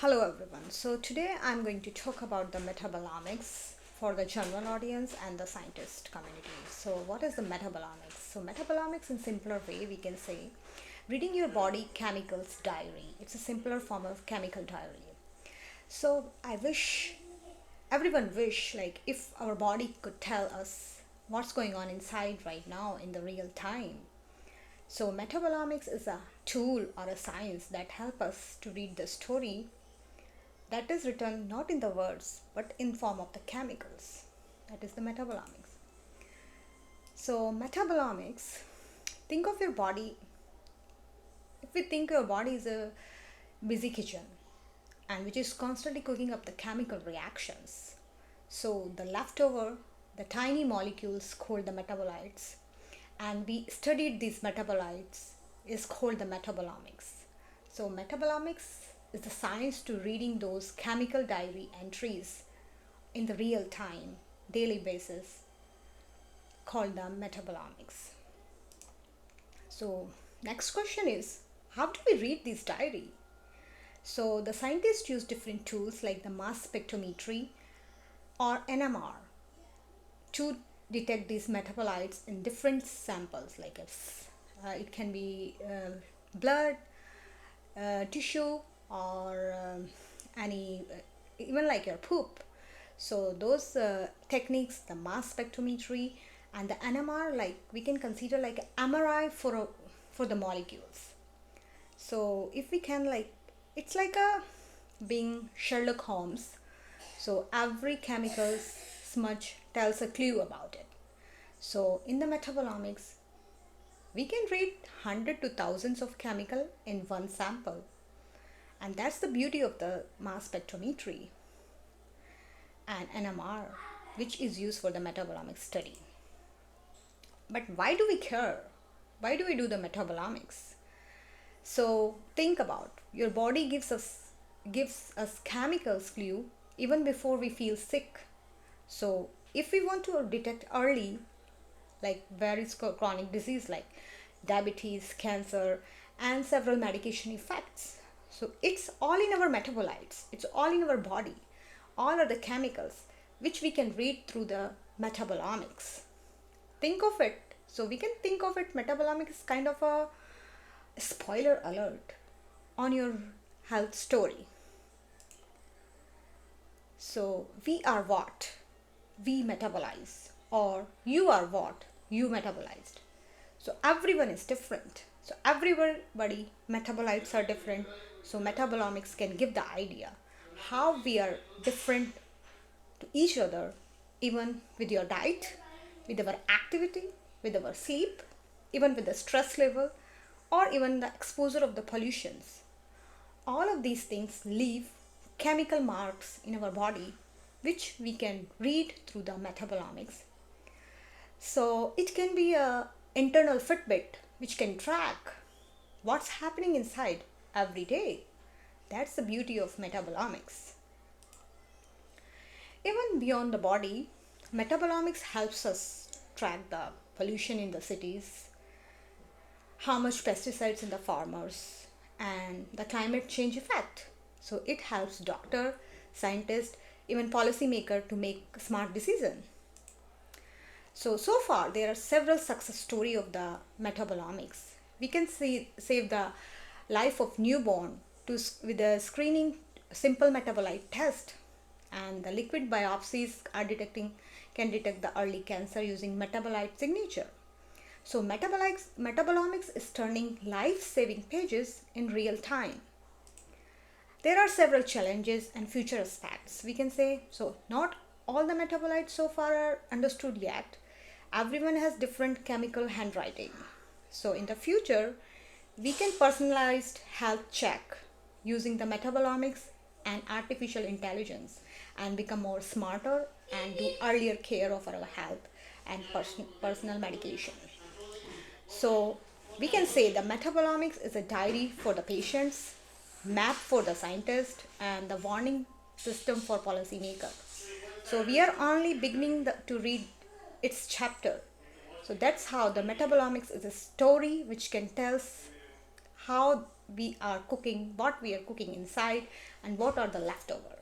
Hello everyone. So today I'm going to talk about the metabolomics for the general audience and the scientist community. So what is the metabolomics? So metabolomics in simpler way we can say reading your body chemicals diary. It's a simpler form of chemical diary. So I wish everyone wish like if our body could tell us what's going on inside right now in the real time. So metabolomics is a tool or a science that help us to read the story that is written not in the words but in form of the chemicals. That is the metabolomics. So metabolomics, think of your body. If we think your body is a busy kitchen and which is constantly cooking up the chemical reactions, so the leftover, the tiny molecules called the metabolites, and we studied these metabolites is called the metabolomics. So metabolomics is the science to reading those chemical diary entries in the real time, daily basis, called the metabolomics. So next question is, how do we read this diary? So the scientists use different tools like the mass spectrometry or NMR to detect these metabolites in different samples, like it can be blood, tissue, or any even like your poop. So those techniques, the mass spectrometry and the NMR, like we can consider like MRI for the molecules. So if we can like, it's like a being Sherlock Holmes. So every chemical smudge tells a clue about it. So in the metabolomics, we can read hundred to thousands of chemical in one sample, and that's the beauty of the mass spectrometry and NMR, which is used for the metabolomics study. But why do we care? Why do we do the metabolomics? So think about, your body gives us chemicals clue even before we feel sick. So if we want to detect early like various chronic disease like diabetes, cancer, and several medication effects. So it's all in our metabolites, it's all in our body. All are the chemicals which we can read through the metabolomics. Think of it. So we can think of it, metabolomics is kind of a spoiler alert on your health story. So we are what we metabolize, or you are what you metabolized. So everyone is different. So everybody metabolites are different. So metabolomics can give the idea how we are different to each other, even with your diet, with our activity, with our sleep, even with the stress level, or even the exposure of the pollutions. All of these things leave chemical marks in our body which we can read through the metabolomics. So it can be a internal Fitbit which can track what's happening inside every day. That's the beauty of metabolomics. Even beyond the body, metabolomics helps us track the pollution in the cities, how much pesticides in the farmers, and the climate change effect. So it helps doctor, scientist, even policymaker to make smart decision. So far there are several success story of the metabolomics. We can save the life of newborn with a screening simple metabolite test, and the liquid biopsies are detecting can detect the early cancer using metabolite signature. So metabolomics is turning life-saving pages in real time. There are several challenges and future aspects we can say. So not all the metabolites so far are understood yet. Everyone has different chemical handwriting. So in the future, we can personalized health check using the metabolomics and artificial intelligence and become more smarter and do earlier care of our health and personal medication. So we can say the metabolomics is a diary for the patients, map for the scientist, and the warning system for policymaker. So we are only beginning to read its chapter. So that's how the metabolomics is a story which can tell us how we are cooking, what we are cooking inside, and what are the leftover.